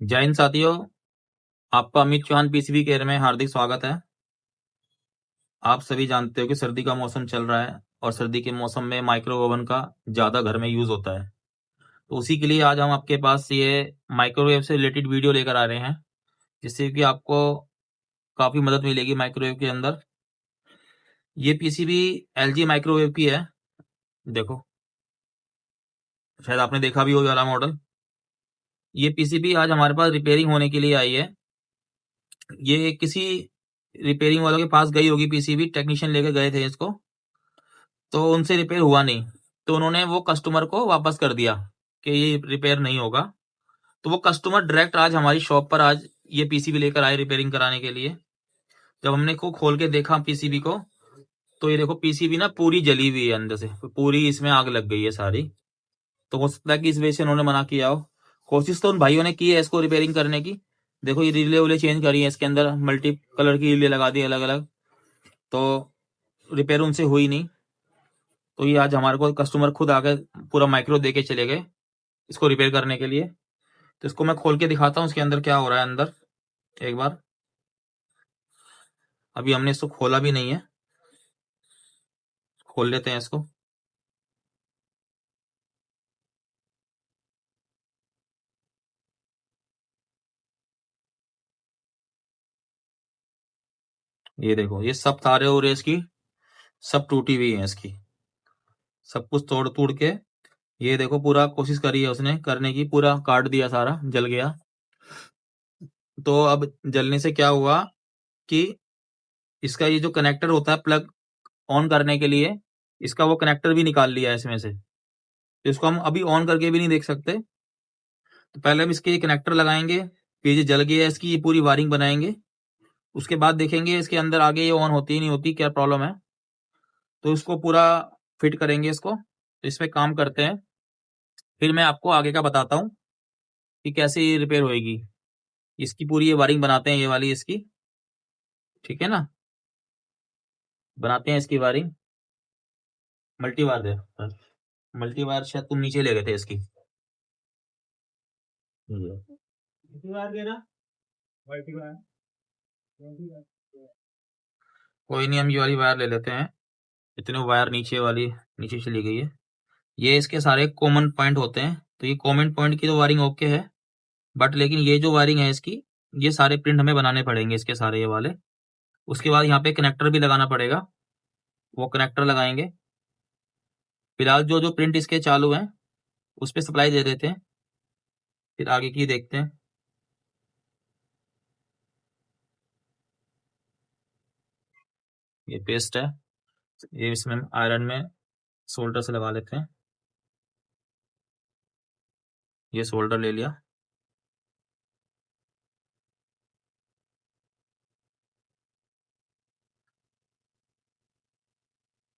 जय हिंद साथियों, आपका अमित चौहान पीसीबी केयर में हार्दिक स्वागत है। आप सभी जानते हो कि सर्दी का मौसम चल रहा है और सर्दी के मौसम में माइक्रो ओवन का ज़्यादा घर में यूज़ होता है। तो उसी के लिए आज हम आपके पास ये माइक्रोवेव से रिलेटेड वीडियो लेकर आ रहे हैं, जिससे कि आपको काफ़ी मदद मिलेगी माइक्रोवेव के अंदर। ये पीसीबी एलजी माइक्रोवेव की है। देखो, शायद आपने देखा भी हो ये वाला मॉडल। ये पीसीबी आज हमारे पास रिपेयरिंग होने के लिए आई है। ये किसी रिपेयरिंग वालों के पास गई होगी पीसीबी, टेक्नीशियन लेकर गए थे इसको, तो उनसे रिपेयर हुआ नहीं, तो उन्होंने वो कस्टमर को वापस कर दिया कि ये रिपेयर नहीं होगा। तो वो कस्टमर डायरेक्ट आज हमारी शॉप पर आज ये पीसीबी लेकर आए रिपेयरिंग कराने के लिए। जब हमने को खोल के देखा पीसीबी को, तो ये देखो पीसीबी ना पूरी जली हुई है अंदर से, पूरी इसमें आग लग गई है सारी। तो हो सकता है कि इस वजह से उन्होंने मना किया हो। कोशिश तो उन भाइयों ने की है इसको रिपेयरिंग करने की। देखो ये रिले उले चेंज करी है, इसके अंदर मल्टी कलर की रिले लगा दी अलग अलग, तो रिपेयर उनसे हुई नहीं। तो ये आज हमारे को कस्टमर खुद आकर पूरा माइक्रो दे के चले गए इसको रिपेयर करने के लिए। तो इसको मैं खोल के दिखाता हूँ इसके अंदर क्या हो रहा है अंदर एक बार। अभी हमने इसको खोला भी नहीं है, खोल लेते हैं इसको। ये देखो ये सब तारे हो रहे इसकी, सब टूटी हुई है इसकी, सब कुछ तोड़ तोड़ के। ये देखो पूरा कोशिश करी है उसने करने की, पूरा काट दिया, सारा जल गया। तो अब जलने से क्या हुआ कि इसका ये जो कनेक्टर होता है प्लग ऑन करने के लिए, इसका वो कनेक्टर भी निकाल लिया है इसमें से। तो इसको हम अभी ऑन करके भी नहीं देख सकते। तो पहले हम इसके कनेक्टर लगाएंगे, फिर ये जल गया है इसकी ये पूरी वायरिंग बनाएंगे, उसके बाद देखेंगे इसके अंदर आगे ये ऑन होती ही नहीं होती, क्या प्रॉब्लम है। तो इसको पूरा फिट करेंगे इसको, तो इसमें काम करते हैं, फिर मैं आपको आगे का बताता हूँ कि कैसे ये रिपेयर होएगी। इसकी पूरी ये वायरिंग बनाते हैं, ये वाली इसकी, ठीक है ना। बनाते हैं इसकी वायरिंग। मल्टी वायर दे, मल्टी वायर शायद तुम नीचे ले गए थे इसकी। मल्टी वायर दे ना, मल्टी वायर। कोई नहीं, हम ये वाली वायर ले लेते हैं। इतने वायर नीचे वाली नीचे चली गई है। ये इसके सारे कॉमन पॉइंट होते हैं, तो ये कॉमन पॉइंट की तो वायरिंग ओके है, बट लेकिन ये जो वायरिंग है इसकी, ये सारे प्रिंट हमें बनाने पड़ेंगे इसके सारे ये वाले। उसके बाद यहाँ पे कनेक्टर भी लगाना पड़ेगा, वो कनेक्टर लगाएंगे। फिलहाल जो जो प्रिंट इसके चालू हैं उस पर सप्लाई दे देते हैं, फिर आगे की देखते हैं। ये पेस्ट है, ये इसमें आयरन में सोल्डर से लगा लेते हैं। ये सोल्डर ले लिया।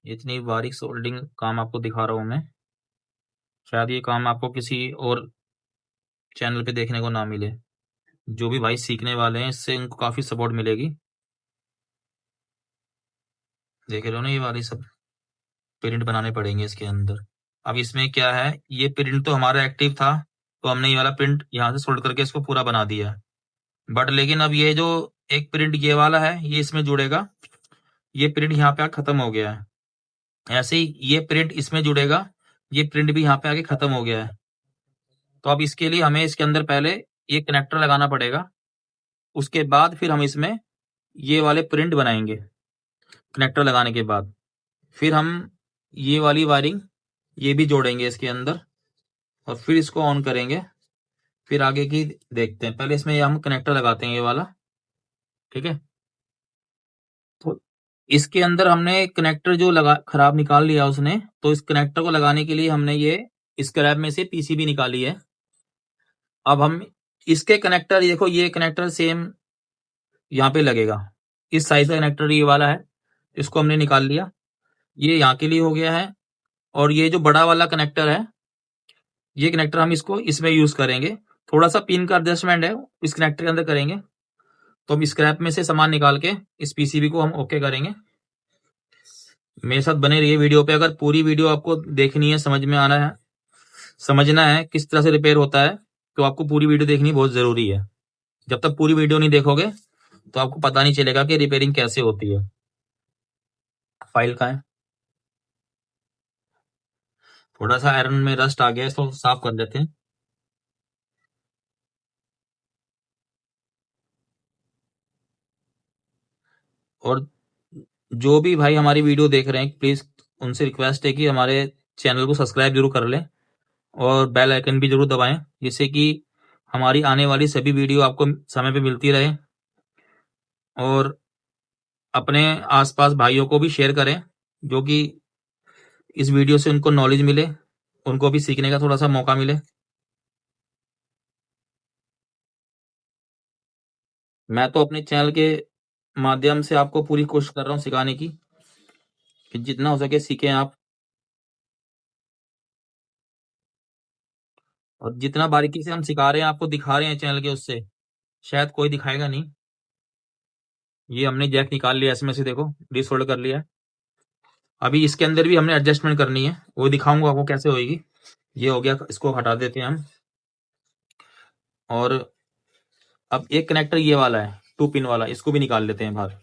इतनी बारीक सोल्डिंग काम आपको दिखा रहा हूँ मैं, शायद ये काम आपको किसी और चैनल पे देखने को ना मिले। जो भी भाई सीखने वाले हैं इससे इनको काफ़ी सपोर्ट मिलेगी। देख रहे हो ना, ये वाली सब प्रिंट बनाने पड़ेंगे इसके अंदर। अब इसमें क्या है, ये प्रिंट तो हमारा एक्टिव था, तो हमने ये वाला प्रिंट यहाँ से सोल्ड करके इसको पूरा बना दिया। बट लेकिन अब ये जो एक प्रिंट ये वाला है ये इसमें जुड़ेगा, ये प्रिंट यहाँ पे खत्म हो गया है। ऐसे ही ये प्रिंट इसमें जुड़ेगा, ये प्रिंट भी यहाँ पे आके खत्म हो गया है। तो अब इसके लिए हमें इसके अंदर पहले ये कनेक्टर लगाना पड़ेगा, उसके बाद फिर हम इसमें ये वाले प्रिंट बनाएंगे। कनेक्टर लगाने के बाद फिर हम ये वाली वायरिंग ये भी जोड़ेंगे इसके अंदर, और फिर इसको ऑन करेंगे, फिर आगे की देखते हैं। पहले इसमें हम कनेक्टर लगाते हैं ये वाला, ठीक है। तो इसके अंदर हमने कनेक्टर जो लगा खराब निकाल लिया उसने, तो इस कनेक्टर को लगाने के लिए हमने ये स्क्रैप में से पीसीबी निकाली है। अब हम इसके कनेक्टर, देखो ये कनेक्टर सेम यहाँ पे लगेगा, इस साइज का कनेक्टर ये वाला है, इसको हमने निकाल लिया, ये यहाँ के लिए हो गया है। और ये जो बड़ा वाला कनेक्टर है, ये कनेक्टर हम इसको इसमें यूज करेंगे। थोड़ा सा पिन का एडजस्टमेंट है इस कनेक्टर के अंदर करेंगे, तो हम स्क्रैप में से सामान निकाल के इस पीसीबी को हम ओके करेंगे। मेरे साथ बने रहिए वीडियो पे। अगर पूरी वीडियो आपको देखनी है, समझ में आना है, समझना है किस तरह से रिपेयर होता है, तो आपको पूरी वीडियो देखनी बहुत ज़रूरी है। जब तक पूरी वीडियो नहीं देखोगे तो आपको पता नहीं चलेगा कि रिपेयरिंग कैसे होती है। फाइल कहाँ है? थोड़ा सा आयरन में रस्ट आ गया है, इसको साफ कर देते हैं। और जो भी भाई हमारी वीडियो देख रहे हैं, प्लीज़ उनसे रिक्वेस्ट है कि हमारे चैनल को सब्सक्राइब जरूर कर लें और बेल आइकन भी जरूर दबाएं, जिससे कि हमारी आने वाली सभी वीडियो आपको समय पे मिलती रहे। और अपने आसपास भाइयों को भी शेयर करें, जो कि इस वीडियो से उनको नॉलेज मिले, उनको भी सीखने का थोड़ा सा मौका मिले। मैं तो अपने चैनल के माध्यम से आपको पूरी कोशिश कर रहा हूँ सिखाने की, कि जितना हो सके सीखें आप। और जितना बारीकी से हम सिखा रहे हैं, आपको दिखा रहे हैं चैनल के उससे, शायद कोई दिखाएगा नहीं। ये हमने जैक निकाल लिया इसमें से, देखो डिसोल्ड कर लिया है। अभी इसके अंदर भी हमने एडजस्टमेंट करनी है, वो दिखाऊंगा आपको कैसे होएगी। ये हो गया, इसको हटा देते हैं हम। और अब एक कनेक्टर ये वाला है 2 पिन वाला, इसको भी निकाल लेते हैं बाहर।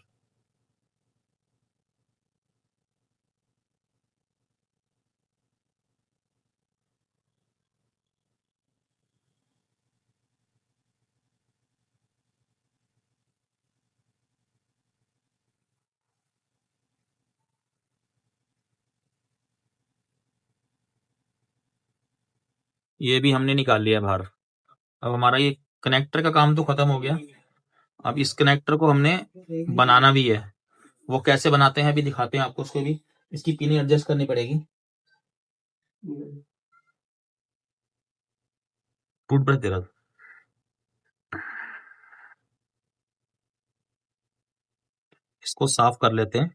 ये भी हमने निकाल लिया बाहर। अब हमारा ये कनेक्टर का काम तो खत्म हो गया। अब इस कनेक्टर को हमने बनाना भी है। वो कैसे बनाते हैं अभी दिखाते हैं आपको, उसको भी। इसकी पिन एडजस्ट करनी पड़ेगी। टूथब्रश दे रहा था। इसको साफ कर लेते हैं।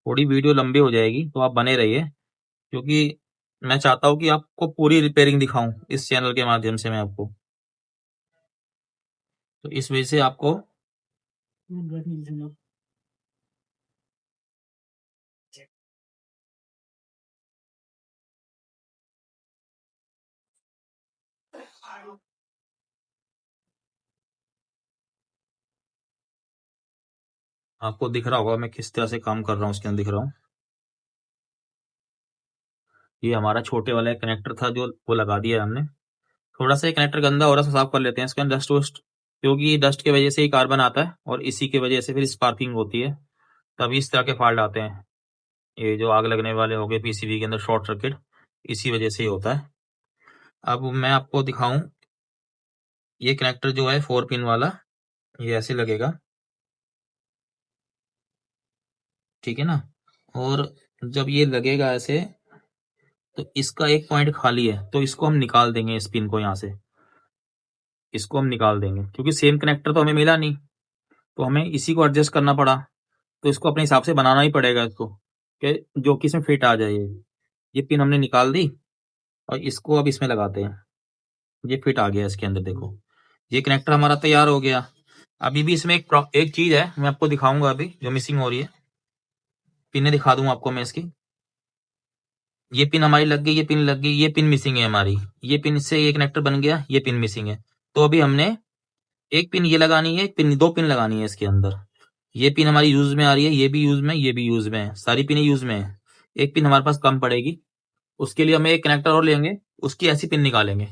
थोड़ी वीडियो लंबी हो जाएगी तो आप बने रहिए, क्योंकि मैं चाहता हूं कि आपको पूरी रिपेयरिंग दिखाऊं इस चैनल के माध्यम से मैं आपको। तो इस वजह से आपको आपको दिख रहा होगा मैं किस तरह से काम कर रहा हूँ, उसके अंदर दिख रहा हूँ। ये हमारा छोटे वाला कनेक्टर था जो वो लगा दिया हमने। थोड़ा सा ये कनेक्टर गंदा हो रहा है, साफ कर लेते हैं इसके अंदर डस्ट वस्ट, क्योंकि डस्ट की वजह से ही कार्बन आता है और इसी की वजह से फिर स्पार्किंग होती है, तभी इस तरह के फॉल्ट आते हैं। ये जो आग लगने वाले हो गए पीसीबी के अंदर शॉर्ट सर्किट, इसी वजह से ही होता है। अब मैं आपको दिखाऊं, ये कनेक्टर जो है 4 पिन वाला, ये ऐसे लगेगा, ठीक है ना। और जब ये लगेगा ऐसे, तो इसका एक पॉइंट खाली है, तो इसको हम निकाल देंगे, इस पिन को यहाँ से इसको हम निकाल देंगे, क्योंकि सेम कनेक्टर तो हमें मिला नहीं, तो हमें इसी को एडजस्ट करना पड़ा। तो इसको अपने हिसाब से बनाना ही पड़ेगा इसको, कि जो कि इसमें फिट आ जाए। ये पिन हमने निकाल दी और इसको अब इसमें लगाते हैं। ये फिट आ गया इसके अंदर, देखो ये कनेक्टर हमारा तैयार हो गया। अभी भी इसमें एक चीज है, मैं आपको दिखाऊंगा अभी, जो मिसिंग हो रही है। पिने दिखा दूं आपको मैं इसकी। ये पिन हमारी लग गई, ये पिन लग गई, ये पिन मिसिंग है हमारी। ये पिन से ये कनेक्टर बन गया, ये पिन मिसिंग है। तो अभी हमने एक पिन ये लगानी है, एक पिन, 2 पिन लगानी है इसके अंदर। ये पिन हमारी यूज में आ रही है, ये भी यूज में, ये भी यूज में है, सारी पिनें यूज में है। एक पिन हमारे पास कम पड़ेगी, उसके लिए हमें एक कनेक्टर और लेंगे, उसकी ऐसी पिन निकालेंगे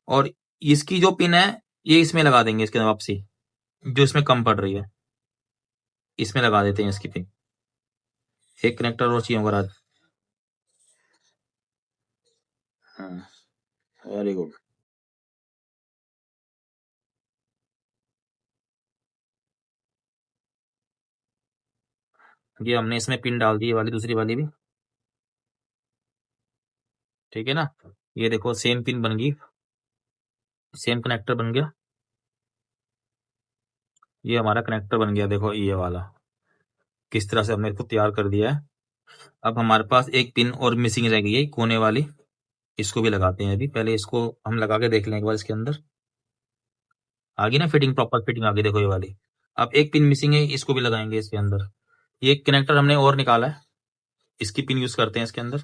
और इसकी जो पिन है ये इसमें लगा देंगे, इसके वापसी जो इसमें कम पड़ रही है इसमें लगा देते हैं इसकी पिन। एक कनेक्टर और चाहिए होगा राज। हाँ, वेरी गुड। ये हमने इसमें पिन डाल दी, ये वाली दूसरी वाली भी, ठीक है ना। ये देखो सेम पिन बन गई, सेम कनेक्टर बन गया। ये हमारा कनेक्टर बन गया, देखो ये वाला किस तरह से हमने इसको तैयार कर दिया है। अब हमारे पास एक पिन और मिसिंग रह गई है, कोने वाली। इसको भी लगाते हैं, अभी पहले इसको हम लगा के देख लें एक बार। इसके अंदर आ गई ना फिटिंग, प्रॉपर फिटिंग आ गई, देखो ये वाली। अब एक पिन मिसिंग है, इसको भी लगाएंगे इसके अंदर। ये कनेक्टर हमने और निकाला है, इसकी पिन यूज करते हैं इसके अंदर।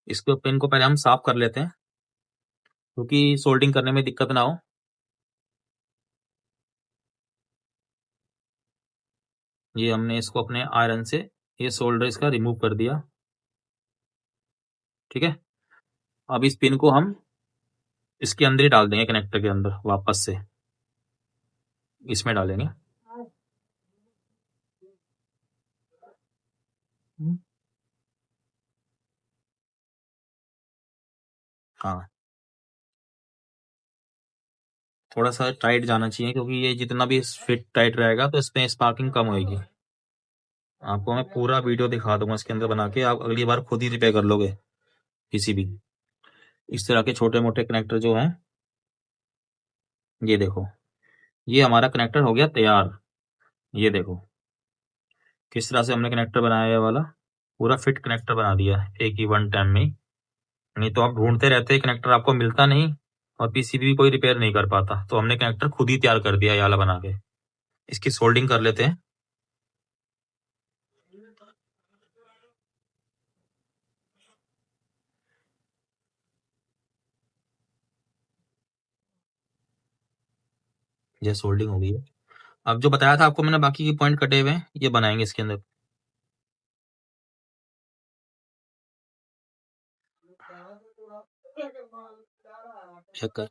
इसको पिन को पहले हम साफ कर लेते हैं क्योंकि सोल्डिंग करने में दिक्कत ना हो। ये हमने इसको अपने आयरन से ये सोल्डर इसका रिमूव कर दिया। ठीक है, अब इस पिन को हम इसके अंदर ही डाल देंगे, कनेक्टर के अंदर वापस से इसमें डालेंगे। हाँ, थोड़ा सा टाइट जाना चाहिए क्योंकि ये जितना भी फिट टाइट रहेगा तो इसमें स्पार्किंग कम होगी। आपको मैं पूरा वीडियो दिखा दूंगा इसके अंदर बना के, आप अगली बार खुद ही रिपेयर कर लोगे किसी भी इस तरह के छोटे मोटे कनेक्टर जो हैं। ये देखो, ये हमारा कनेक्टर हो गया तैयार। ये देखो किस तरह से हमने कनेक्टर बनाया है, ये वाला पूरा फिट कनेक्टर बना दिया एक ही वन टाइम में। नहीं तो आप ढूंढते रहते, कनेक्टर आपको मिलता नहीं और पीसीबी भी कोई रिपेयर नहीं कर पाता। तो हमने कनेक्टर खुद ही तैयार कर दिया ये वाला बना के। इसकी सोल्डिंग कर लेते हैं। ये सोल्डिंग हो गई है। अब जो बताया था आपको मैंने, बाकी के पॉइंट कटे हुए हैं, ये बनाएंगे इसके अंदर। चेक कर।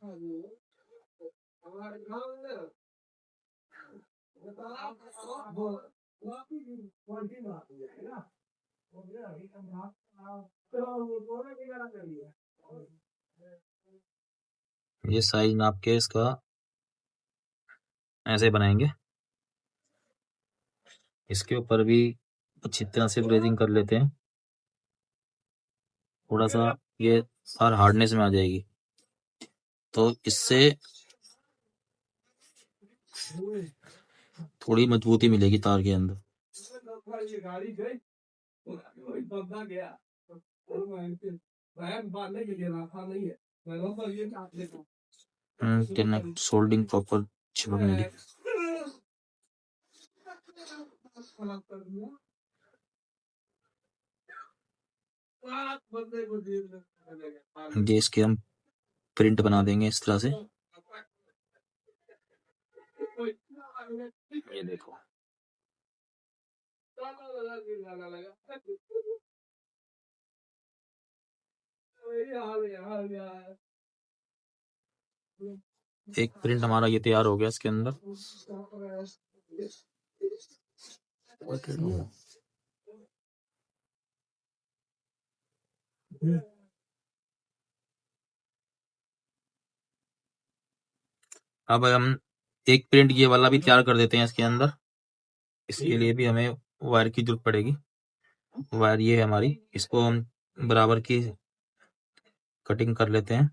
ये साइज नाप के इसका ऐसे बनाएंगे। इसके ऊपर भी अच्छी तरह से ब्रेजिंग कर लेते हैं, थोड़ा सा ये तार हार्डनेस में आ जाएगी तो इससे थोड़ी मजबूती मिलेगी तार के अंदर। कनेक्ट सोल्डिंग प्रॉपर चिपक मिली। ये इसके हम प्रिंट बना देंगे इस तरह से। ये देखो, एक प्रिंट हमारा ये तैयार हो गया इसके अंदर। अब हम एक प्रिंट ये वाला भी तैयार कर देते हैं इसके अंदर। इसके लिए भी हमें वायर की जरूरत पड़ेगी। वायर ये है हमारी, इसको हम बराबर की कटिंग कर लेते हैं।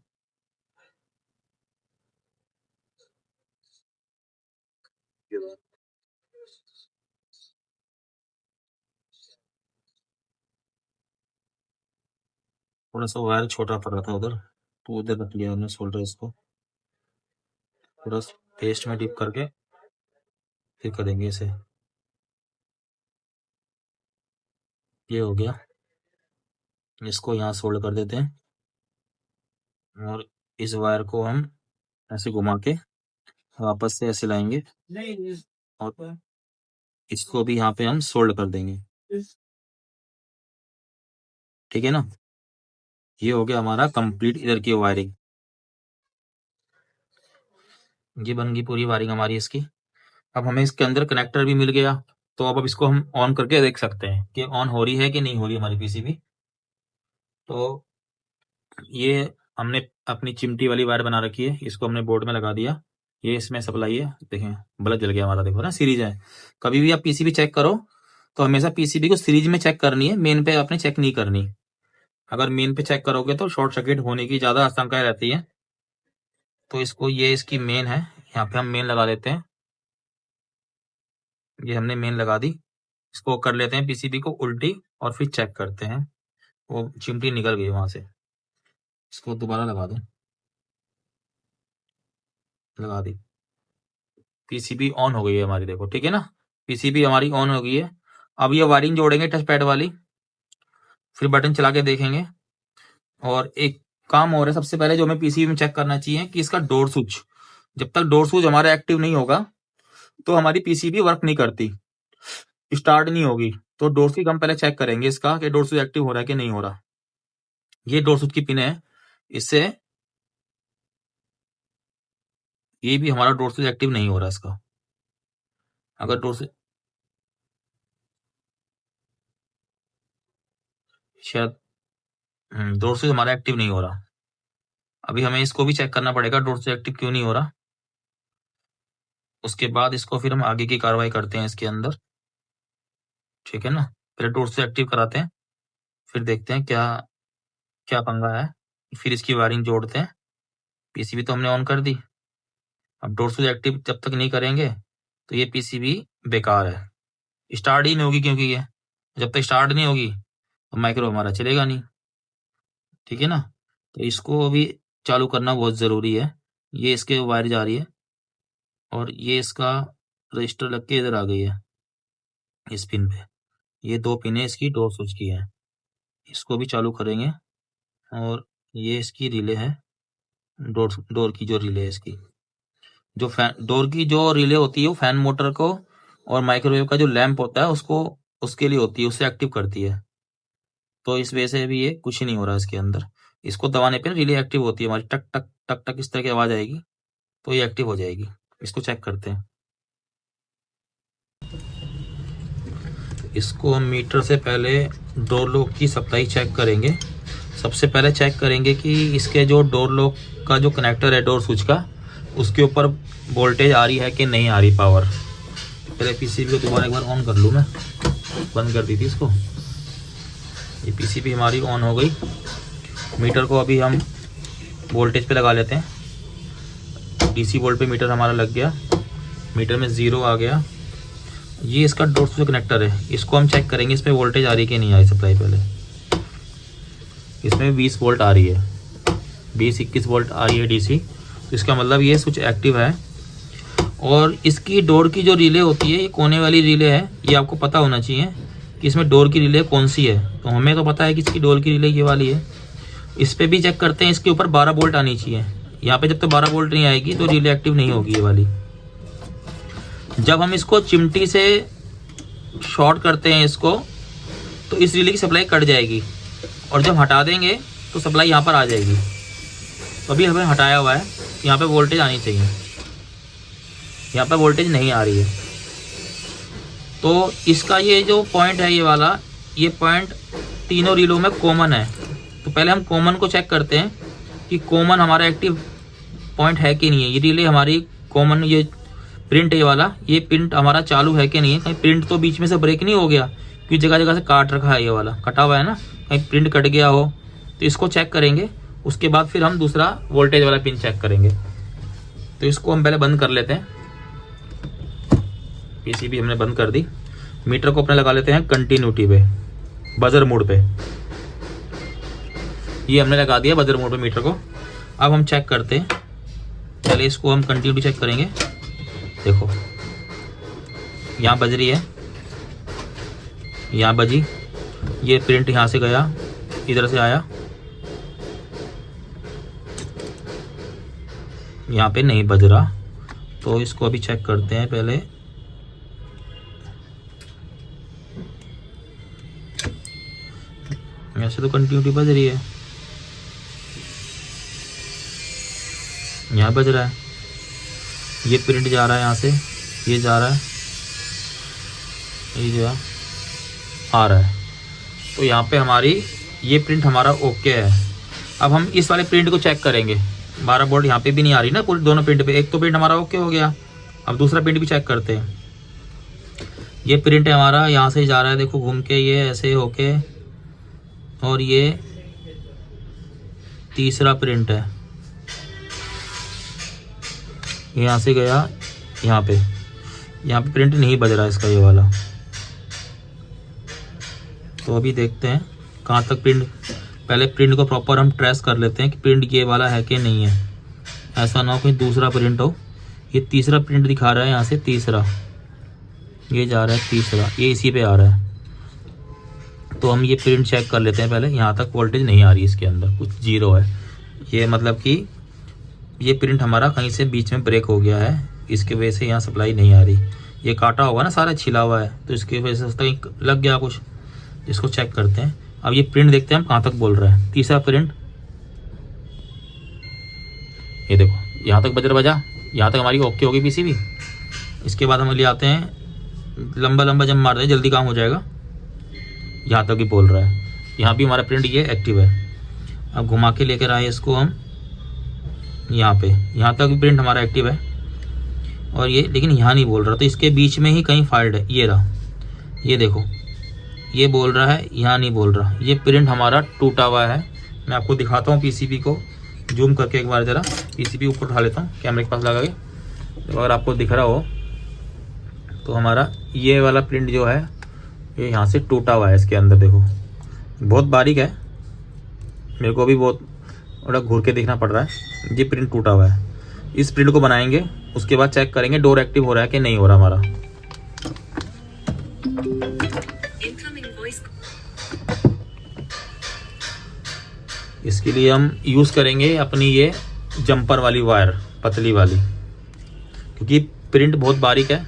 थोड़ा सा वायर छोटा पड़ रहा था उधर, तो उधर रख लिया हमने सोल्डर। इसको थोड़ा पेस्ट में डिप करके फिर करेंगे इसे। ये हो गया, इसको यहाँ सोल्ड कर देते हैं और इस वायर को हम ऐसे घुमा के वापस से ऐसे लाएंगे और इसको भी यहाँ पे हम सोल्ड कर देंगे। ठीक है ना, ये हो गया हमारा कंप्लीट इधर की वायरिंग। ये बन गई पूरी वायरिंग हमारी इसकी। अब हमें इसके अंदर कनेक्टर भी मिल गया, तो अब इसको हम ऑन करके देख सकते हैं कि ऑन हो रही है कि नहीं हो रही हमारी पीसीबी। तो ये हमने अपनी चिमटी वाली वायर बना रखी है, इसको हमने बोर्ड में लगा दिया। ये इसमें सप्लाई है, देखें बल्ब जल गया हमारा, देखो ना सीरीज है। कभी भी आप पीसीबी चेक करो तो हमेशा पीसीबी को सीरीज में चेक करनी है, मेन पे आपने चेक नहीं करनी। अगर मेन पे चेक करोगे तो शॉर्ट सर्किट होने की ज्यादा आशंका रहती है। तो इसको, ये इसकी मेन है, यहाँ पे हम मेन लगा देते हैं। ये हमने मेन लगा दी। इसको कर लेते हैं पीसीबी को उल्टी और फिर चेक करते हैं। वो चिमटी निकल गई वहां से, इसको दोबारा लगा दो। लगा दी, पीसीबी ऑन हो गई है हमारी, देखो ठीक है ना, पीसीबी हमारी ऑन हो गई है। अब ये वायरिंग जोड़ेंगे टच पैड वाली, फिर बटन चला के देखेंगे और एक काम और है, सबसे पहले जो हमें पीसीबी में चेक करना चाहिए कि इसका डोर स्विच, जब तक डोर स्विच हमारा एक्टिव नहीं होगा तो हमारी पीसीबी वर्क नहीं करती, स्टार्ट नहीं होगी। तो डोर स्विच हम पहले चेक करेंगे इसका कि डोर स्विच एक्टिव हो रहा है कि नहीं हो रहा। ये डोर स्विच की पिन है, इससे ये भी हमारा डोर स्विच एक्टिव नहीं हो रहा इसका। अगर डोर स्विच शायद डोर स्विच हमारा एक्टिव नहीं हो रहा। अभी हमें इसको भी चेक करना पड़ेगा डोर स्विच एक्टिव क्यों नहीं हो रहा। उसके बाद इसको फिर हम आगे की कार्रवाई करते हैं इसके अंदर, ठीक है ना। पहले डोर स्विच एक्टिव कराते हैं, फिर देखते हैं क्या क्या पंगा है, फिर इसकी वायरिंग जोड़ते हैं। पीसीबी तो हमने ऑन कर दी, अब डोर स्विच एक्टिव जब तक नहीं करेंगे तो ये पीसीबी बेकार है, स्टार्ट ही नहीं होगी, क्योंकि ये जब तक स्टार्ट नहीं होगी तो माइक्रो हमारा चलेगा नहीं, ठीक है ना। तो इसको अभी चालू करना बहुत ज़रूरी है। ये इसके वायर जा रही है और ये इसका रजिस्टर लग के इधर आ गई है इस पिन पे। ये 2 पिनें इसकी डोर स्विच की हैं, इसको भी चालू करेंगे। और ये इसकी रिले है, डोर की जो रिले है इसकी, जो फैन डोर की जो रिले होती है वो फैन मोटर को और माइक्रोवेव का जो लैंप होता है उसको, उसके लिए होती है, उससे एक्टिव करती है। तो इस वजह से भी ये कुछ नहीं हो रहा इसके अंदर। इसको दबाने पे रिले एक्टिव होती है हमारी, टक टक टक टक इस तरह की आवाज़ आएगी तो ये एक्टिव हो जाएगी। इसको चेक करते हैं। इसको हम मीटर से पहले डोर लॉक की सप्लाई चेक करेंगे। सबसे पहले चेक करेंगे कि इसके जो डोर लॉक का जो कनेक्टर है डोर स्विच का, उसके ऊपर वोल्टेज आ रही है कि नहीं आ रही पावर। पहले पीसीबी को दोबारा एक बार ऑन कर लूँ मैं, बंद कर दी थी इसको। ये पीसीबी हमारी ऑन हो गई। मीटर को अभी हम वोल्टेज पे लगा लेते हैं। डीसी वोल्ट पे मीटर हमारा लग गया, मीटर में 0 आ गया। ये इसका डोर स्विच कनेक्टर है, इसको हम चेक करेंगे इस पर वोल्टेज आ रही है कि नहीं आ रही सप्लाई। पहले इसमें 20 वोल्ट आ रही है, 20-21 वोल्ट आ रही है डीसी, तो इसका मतलब ये स्विच एक्टिव है। और इसकी डोर की जो रिले होती है, ये कोने वाली रिले है, ये आपको पता होना चाहिए कि इसमें डोर की रिले कौन सी है। तो हमें तो पता है कि इसकी डोर की रिले ये वाली है। इस पर भी चेक करते हैं, इसके ऊपर 12 वोल्ट आनी चाहिए। यहाँ पे जब तक 12 वोल्ट नहीं आएगी तो रिले एक्टिव नहीं होगी ये वाली। जब हम इसको चिमटी से शॉर्ट करते हैं इसको, तो इस रिले की सप्लाई कट जाएगी, और जब हटा देंगे तो सप्लाई यहाँ पर आ जाएगी। तो अभी हमें हटाया हुआ है, यहाँ पे वोल्टेज आनी चाहिए, यहाँ पे वोल्टेज नहीं आ रही है। तो इसका ये जो पॉइंट है ये वाला, ये पॉइंट तीनों रीलों में कॉमन है। तो पहले हम कॉमन को चेक करते हैं कि कॉमन हमारा एक्टिव पॉइंट है कि नहीं है। ये रिले हमारी कॉमन, ये प्रिंट ये वाला, ये प्रिंट हमारा चालू है कि नहीं है। कहीं प्रिंट तो बीच में से ब्रेक नहीं हो गया, क्योंकि जगह जगह से काट रखा है, ये वाला कटा हुआ है ना, कहीं प्रिंट कट गया हो। तो इसको चेक करेंगे, उसके बाद फिर हम दूसरा वोल्टेज वाला पिन चेक करेंगे। तो इसको हम पहले बंद कर लेते हैं, पीसीबी हमने बंद कर दी। मीटर को अपने लगा लेते हैं कंटिन्यूटी पे, बजर मोड पे। ये हमने लगा दिया बजर मोड पे मीटर को। अब हम चेक करते हैं, पहले इसको हम कंटिन्यूटी चेक करेंगे। देखो यहाँ बज रही है, यहाँ बजी, ये प्रिंट यहाँ से गया, इधर से आया, यहाँ पे नहीं बज रहा। तो इसको अभी चेक करते हैं पहले। ऐसे तो कंटिन्यूटी बज रही है, यहाँ बज रहा है, ये प्रिंट जा रहा है यहाँ से, ये जा रहा है, ये जो आ रहा है। तो यहाँ पे हमारी ये प्रिंट हमारा ओके है। अब हम इस वाले प्रिंट को चेक करेंगे। 12 वोल्ट यहाँ पे भी नहीं आ रही ना पूरी, दोनों प्रिंट पे। एक तो प्रिंट हमारा ओके हो गया, अब दूसरा प्रिंट भी चेक करते हैं। ये प्रिंट है हमारा, यहाँ से जा रहा है, देखो घूम के, ये ऐसे होके, और ये तीसरा प्रिंट है, यहाँ से गया यहाँ पे प्रिंट नहीं बज रहा है इसका ये वाला। तो अभी देखते हैं कहाँ तक प्रिंट, पहले प्रिंट को प्रॉपर हम ट्रेस कर लेते हैं कि प्रिंट ये वाला है कि नहीं है। ऐसा ना हो कहीं दूसरा प्रिंट हो। ये तीसरा प्रिंट दिखा रहा है, यहाँ से तीसरा, ये जा रहा है तीसरा, ये इसी पे आ रहा है। तो हम ये प्रिंट चेक कर लेते हैं पहले। यहाँ तक वोल्टेज नहीं आ रही इसके अंदर, कुछ जीरो है। ये मतलब कि ये प्रिंट हमारा कहीं से बीच में ब्रेक हो गया है, इसकी वजह से यहाँ सप्लाई नहीं आ रही। ये काटा होगा ना, सारा छिला हुआ है, तो इसकी वजह से कहीं लग गया कुछ। इसको चेक करते हैं। अब ये प्रिंट देखते हैं हम कहाँ तक बोल रहा है। तीसरा प्रिंट, ये देखो यहाँ तक बजर बजा, यहाँ तक हमारी ओके होगी पीसीबी। इसके बाद हम ले आते हैं, लंबा लंबा जब मार रहे हैं जल्दी काम हो जाएगा। यहाँ तक ही बोल रहा है, यहाँ भी हमारा प्रिंट ये एक्टिव है। अब घुमा के लेकर आए इसको हम यहाँ पे, यहाँ तक भी प्रिंट हमारा एक्टिव है। और ये लेकिन यहाँ नहीं बोल रहा, तो इसके बीच में ही कहीं फॉल्ट है। ये रहा, ये देखो, ये बोल रहा है, यहाँ नहीं बोल रहा। ये प्रिंट हमारा टूटा हुआ है। मैं आपको दिखाता हूँ पीसीबी को जूम करके एक बार ज़रा। पीसीबी ऊपर उठा लेता हूँ कैमरे के पास लगा के, तो अगर आपको दिख रहा हो तो हमारा ये वाला प्रिंट जो है ये यहाँ से टूटा हुआ है। इसके अंदर देखो बहुत बारीक है, मेरे को भी बहुत थोड़ा घूर के देखना पड़ रहा है। ये प्रिंट टूटा हुआ है। इस प्रिंट को बनाएंगे, उसके बाद चेक करेंगे डोर एक्टिव हो रहा है कि नहीं हो रहा हमारा। इसके लिए हम यूज़ करेंगे अपनी ये जंपर वाली वायर, पतली वाली, क्योंकि प्रिंट बहुत बारीक है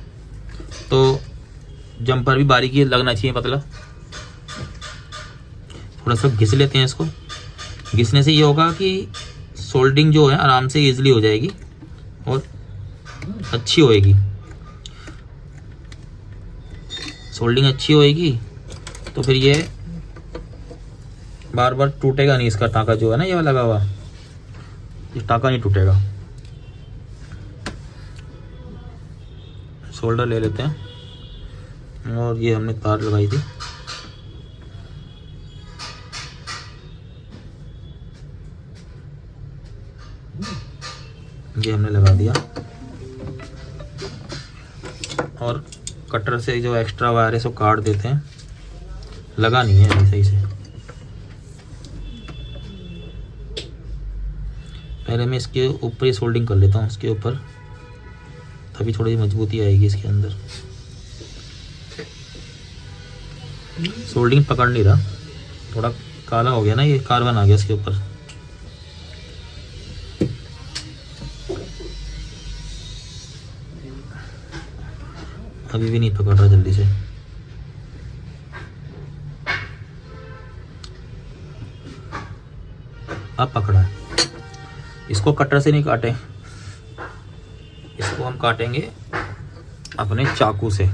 तो जंपर भी बारीक ही लगना चाहिए, पतला। थोड़ा सा घिस लेते हैं इसको। घिसने से ये होगा कि सोल्डिंग जो है आराम से इजीली हो जाएगी और अच्छी होएगी। सोल्डिंग अच्छी होएगी तो फिर ये बार बार टूटेगा नहीं। इसका टाका जो है ना ये वाला लगा हुआ, ये टाका नहीं टूटेगा। सोल्डर ले लेते हैं और ये हमने तार लगाई थी, ये हमने लगा दिया। और कटर से जो एक्स्ट्रा वायर है इसको काट देते हैं, लगा नहीं है अभी सही से। पहले मैं इसके ऊपर ही सोल्डिंग कर लेता हूँ, इसके ऊपर, तभी थोड़ी मजबूती आएगी इसके अंदर। सोल्डिंग पकड़ नहीं रहा, थोड़ा काला हो गया ना, ये कार्बन आ गया इसके ऊपर। अभी भी नहीं पकड़ रहा जल्दी से। अब पकड़ा है। इसको कटर से नहीं काटे, इसको हम काटेंगे अपने चाकू से।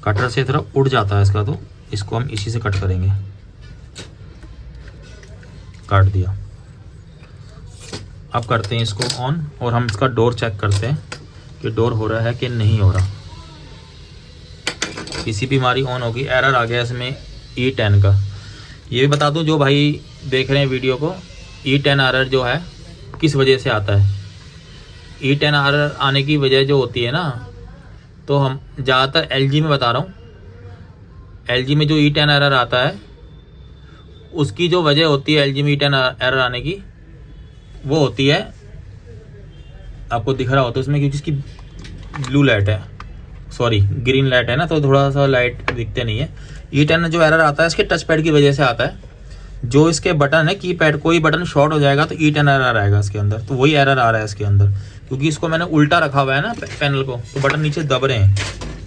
कटर से थोड़ा उड़ जाता है इसका, तो इसको हम इसी से कट करेंगे। काट दिया। अब करते हैं इसको ऑन और हम इसका डोर चेक करते हैं कि डोर हो रहा है कि नहीं हो रहा। पीसीबी हमारी ऑन होगी। एरर आ गया इसमें E10 का। ये भी बता दूं जो भाई देख रहे हैं वीडियो को, E10 एरर जो है किस वजह से आता है। E10 एरर आने की वजह जो होती है ना, तो हम ज़्यादातर LG में बता रहा हूँ, LG में जो E10 एरर आता है उसकी जो वजह होती है LG में E10 एरर आने की, वो होती है, आपको दिख रहा होता है उसमें, क्योंकि इसकी ब्लू लाइट है, सॉरी ग्रीन लाइट है ना, तो थोड़ा सा लाइट दिखते नहीं है। E10 जो एरर आता है इसके टच पैड की वजह से आता है। जो इसके बटन है की पैड, कोई बटन शॉर्ट हो जाएगा तो E10 एरर आएगा इसके अंदर। तो वही एरर आ रहा है इसके अंदर, क्योंकि इसको मैंने उल्टा रखा हुआ है ना पैनल को, तो बटन नीचे दब रहे हैं,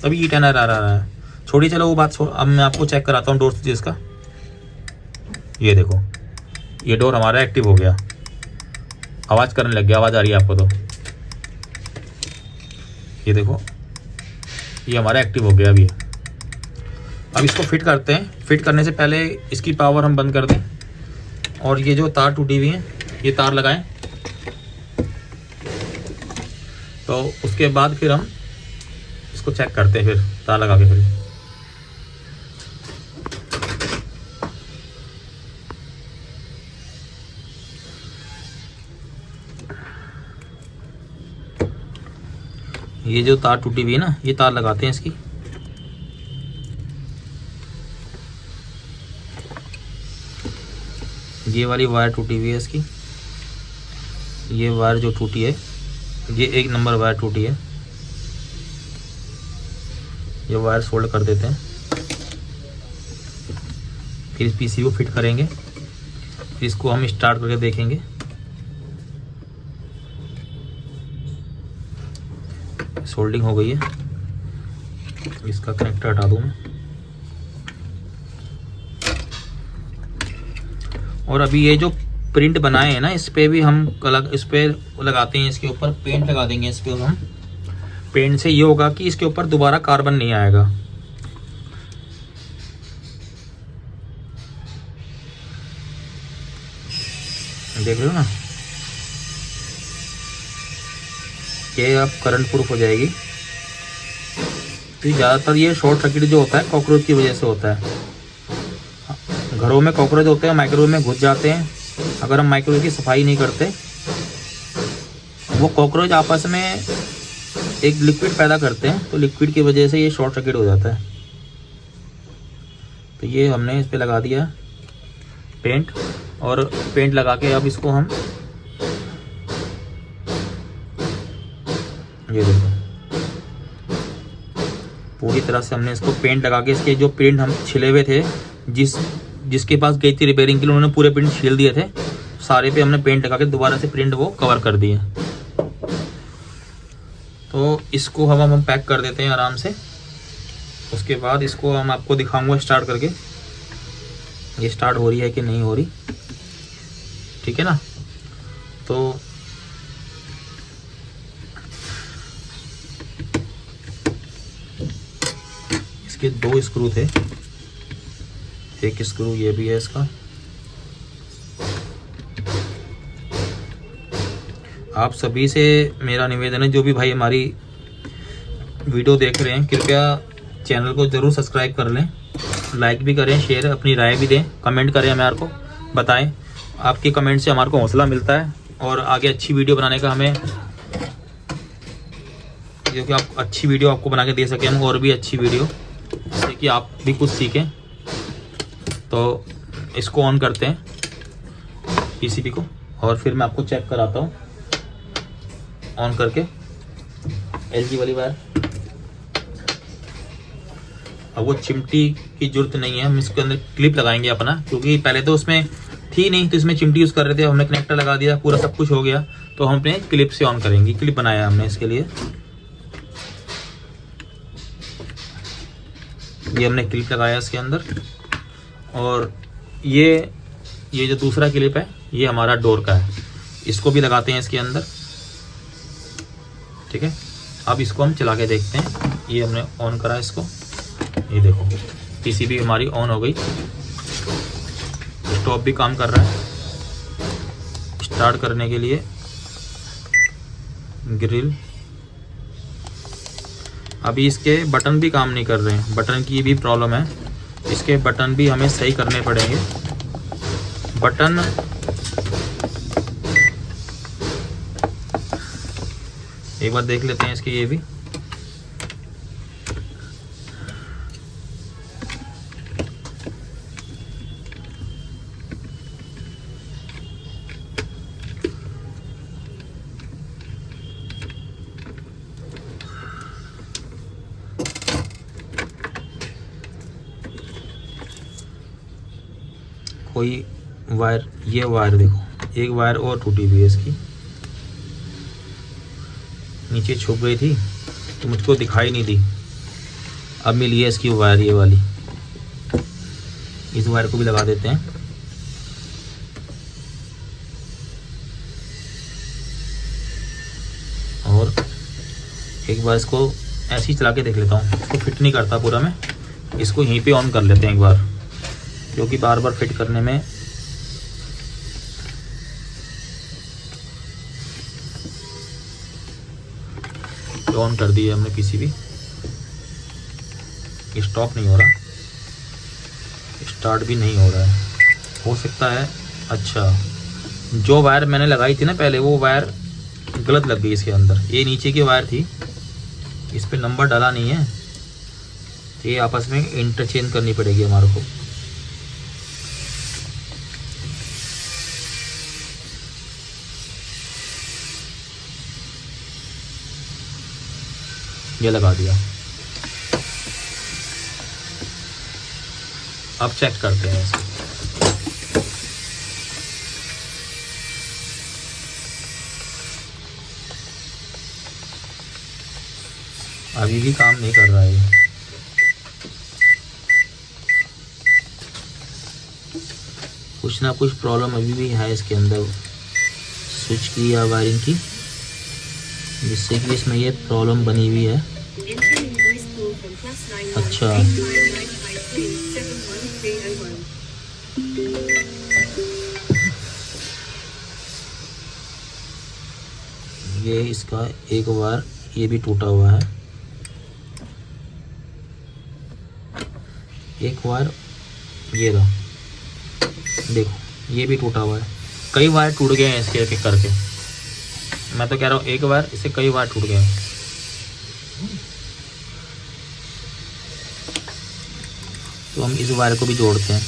तभी E10 एरर आ रहा है। छोड़ी, चलो वो बात छोड़। अब मैं आपको चेक कराता हूँ डोर स्विच का। ये देखो, ये डोर हमारा एक्टिव हो गया, आवाज़ करने लग गया। आवाज़ आ रही है आपको तो, ये देखो ये हमारा एक्टिव हो गया अभी। अब इसको फिट करते हैं। फिट करने से पहले इसकी पावर हम बंद कर दें और ये जो तार टूटी हुई है ये तार लगाएं, तो उसके बाद फिर हम इसको चेक करते हैं, फिर तार लगा के। फिर ये जो तार टूटी हुई है ना, ये तार लगाते हैं इसकी। ये वाली वायर टूटी हुई है इसकी, ये वायर जो टूटी है, ये 1 नंबर वायर टूटी है। ये वायर सोल्ड कर देते हैं। फिर इस पीसी को फिट करेंगे, फिर इसको हम स्टार्ट करके देखेंगे। सोल्डिंग हो गई है, इसका कनेक्टर हटा दूँ मैं। और अभी ये जो प्रिंट बनाए हैं ना, इस पे भी हम इस पे लगाते हैं, इसके ऊपर पेंट लगा देंगे। इस पे हम पेंट से ये होगा कि इसके ऊपर दोबारा कार्बन नहीं आएगा। देख रहे हो ना, ये अब करंट प्रूफ हो जाएगी। तो ज़्यादातर ये शॉर्ट सर्किट जो होता है कॉकरोच की वजह से होता है। घरों में कॉकरोच होते हैं, माइक्रोवेव में घुस जाते हैं। अगर हम माइक्रोवेव की सफाई नहीं करते, वो कॉकरोच आपस में एक लिक्विड पैदा करते हैं, तो लिक्विड की वजह से ये शॉर्ट सर्किट हो जाता है। तो ये हमने इस पे लगा दिया पेंट, और पेंट लगा के अब इसको हम ये देखो पूरी तरह से हमने इसको पेंट लगा के, इसके जो प्रिंट हम छिले हुए थे, जिसके पास गई थी रिपेयरिंग के लिए, उन्होंने पूरे प्रिंट छील दिए थे सारे पे, हमने पेंट लगा के दोबारा से प्रिंट वो कवर कर दिए। तो इसको हम पैक कर देते हैं आराम से। उसके बाद इसको हम आपको दिखाऊंगा स्टार्ट करके, ये स्टार्ट हो रही है कि नहीं हो रही, ठीक है ना। तो इसके 2 स्क्रू थे, एक स्क्रू ये भी है इसका। आप सभी से मेरा निवेदन है, जो भी भाई हमारी वीडियो देख रहे हैं, कृपया चैनल को ज़रूर सब्सक्राइब कर लें, लाइक भी करें, शेयर, अपनी राय भी दें, कमेंट करें, हमें को बताएं। आपके कमेंट से हमारे को हौसला मिलता है और आगे अच्छी वीडियो बनाने का हमें, जो कि आप अच्छी वीडियो आपको बना के दे सकें हम, और भी अच्छी वीडियो, जिससे कि आप भी कुछ सीखें। तो इसको ऑन करते हैं पीसीबी को, और फिर मैं आपको चेक कराता हूँ ऑन करके एलजी वाली वायर। अब वो चिमटी की जरूरत नहीं है, हम इसके अंदर क्लिप लगाएंगे अपना, क्योंकि पहले तो उसमें थी नहीं, तो इसमें चिमटी यूज़ कर रहे थे, हमने कनेक्टर लगा दिया, पूरा सब कुछ हो गया, तो हम अपने क्लिप से ऑन करेंगे। क्लिप बनाया हमने इसके लिए, ये हमने क्लिप लगाया इसके अंदर। और ये जो दूसरा क्लिप है, ये हमारा डोर का है, इसको भी लगाते हैं इसके अंदर, ठीक है। अब इसको हम चला के देखते हैं। ये हमने ऑन करा इसको, ये देखो पीसीबी हमारी ऑन हो गई, स्टॉप भी काम कर रहा है। स्टार्ट करने के लिए ग्रिल, अभी इसके बटन भी काम नहीं कर रहे हैं, बटन की भी प्रॉब्लम है, इसके बटन भी हमें सही करने पड़ेंगे। बटन एक बार देख लेते हैं इसके, ये भी कोई वायर, ये वायर देखो, एक वायर और टूटी हुई है इसकी, नीचे छुप गई थी तो मुझको दिखाई नहीं दी, अब मिली है इसकी वायर, ये वाली। इस वायर को भी लगा देते हैं। और एक बार इसको ऐसे ही चला के देख लेता हूँ, इसको फिट नहीं करता पूरा मैं, इसको यहीं पे ऑन कर लेते हैं एक बार, क्योंकि बार बार फिट करने में ऑन कर दिया हमने पीसीबी, स्टॉप नहीं हो रहा, स्टार्ट भी नहीं हो रहा है, हो सकता है। अच्छा, जो वायर मैंने लगाई थी ना पहले, वो वायर गलत लग गई इसके अंदर, ये नीचे की वायर थी, इस पे नंबर डाला नहीं है, ये आपस में इंटरचेंज करनी पड़ेगी हमारे को। ये लगा दिया, अब चेक करते हैं इसको। अभी भी काम नहीं कर रहा है। कुछ ना कुछ प्रॉब्लम अभी भी है इसके अंदर स्विच की या वायरिंग की, जिससे कि इसमें ये प्रॉब्लम बनी हुई है। अच्छा, ये इसका एक वायर ये भी टूटा हुआ है, एक वायर ये रहा, देखो ये भी टूटा हुआ है। कई वायर टूट गए हैं इसके एक एक करके, मैं तो कह रहा हूँ एक वायर, इससे कई वायर टूट गए हैं। तो हम इस वायर को भी जोड़ते हैं।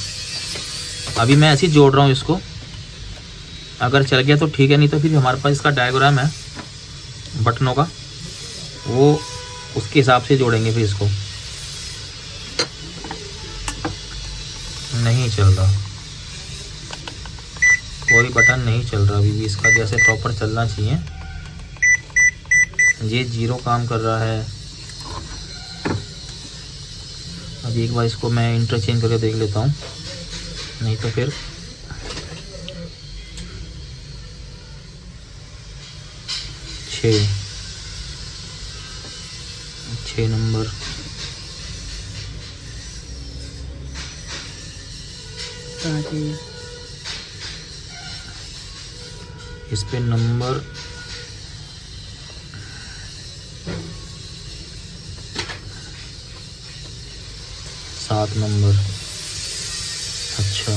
अभी मैं ऐसे ही जोड़ रहा हूँ इसको, अगर चल गया तो ठीक है, नहीं तो फिर हमारे पास इसका डायग्राम है बटनों का, वो उसके हिसाब से जोड़ेंगे फिर इसको। नहीं चल रहा, कोई बटन नहीं चल रहा अभी भी इसका जैसे प्रॉपर चलना चाहिए। ये 0 काम कर रहा है। अब एक बार इसको मैं इंटरचेंज करके देख लेता हूँ, नहीं तो फिर छः नंबर इस पे नंबर 7 नंबर। अच्छा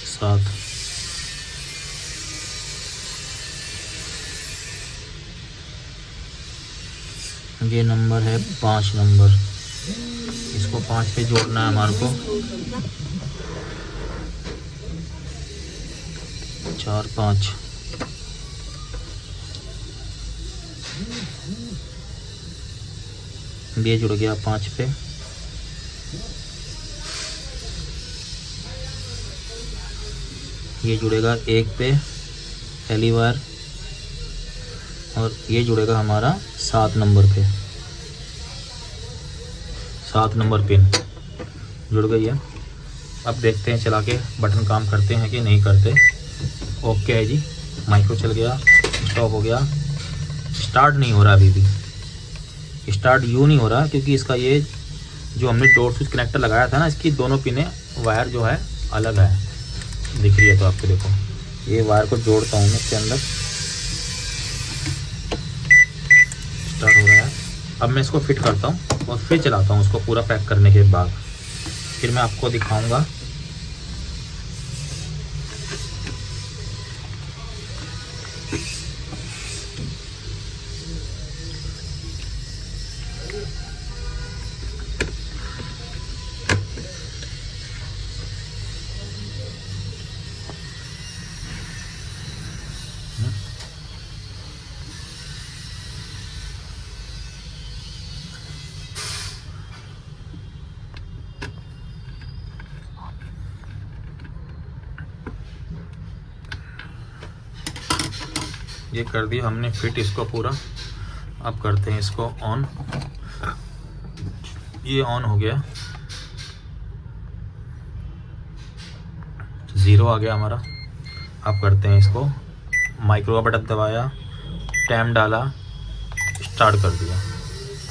7, ये नंबर है 5 नंबर। इसको 5 पे जोड़ना है हमारे को। 4 5 ये जुड़ गया 5 पे। ये जुड़ेगा 1 पे पहली बार, और ये जुड़ेगा हमारा 7 नंबर पे। 7 नंबर पिन जुड़ गई है। अब देखते हैं चला के बटन काम करते हैं कि नहीं करते। ओके है जी, माइक्रो चल गया, स्टॉप हो गया। स्टार्ट नहीं हो रहा अभी भी, स्टार्ट यूँ नहीं हो रहा क्योंकि इसका ये जो हमने डोर स्विच कनेक्टर लगाया था ना, इसकी दोनों पिनें वायर जो है अलग है, दिख रही है तो आपको। देखो ये वायर को जोड़ता हूँ मैं इसके अंदर, स्टार्ट हो रहा है। अब मैं इसको फिट करता हूँ और फिर चलाता हूँ उसको पूरा पैक करने के बाद, फिर मैं आपको दिखाऊंगा। ये कर दिया हमने फिट इसको पूरा। अब करते हैं इसको ऑन। ये ऑन हो गया, 0 आ गया हमारा। अब करते हैं इसको, माइक्रो का बटन दबाया, टाइम डाला, स्टार्ट कर दिया।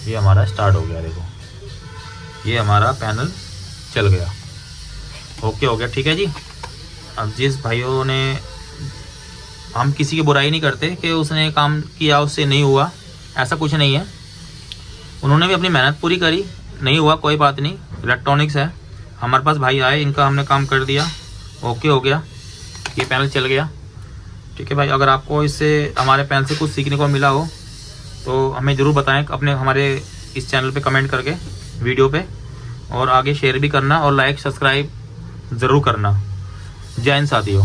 ये हमारा स्टार्ट हो गया। देखो ये हमारा पैनल चल गया। ओके हो गया, ठीक है जी। अब जिस भाइयों ने, हम किसी की बुराई नहीं करते कि उसने काम किया उससे नहीं हुआ, ऐसा कुछ नहीं है। उन्होंने भी अपनी मेहनत पूरी करी, नहीं हुआ कोई बात नहीं, इलेक्ट्रॉनिक्स है। हमारे पास भाई आए, इनका हमने काम कर दिया, ओके हो गया, ये पैनल चल गया। ठीक है भाई, अगर आपको इससे हमारे पैनल से कुछ सीखने को मिला हो तो हमें ज़रूर बताएं अपने हमारे इस चैनल पे कमेंट करके, वीडियो पे, और आगे शेयर भी करना और लाइक सब्सक्राइब ज़रूर करना। जय हिंद साथियों।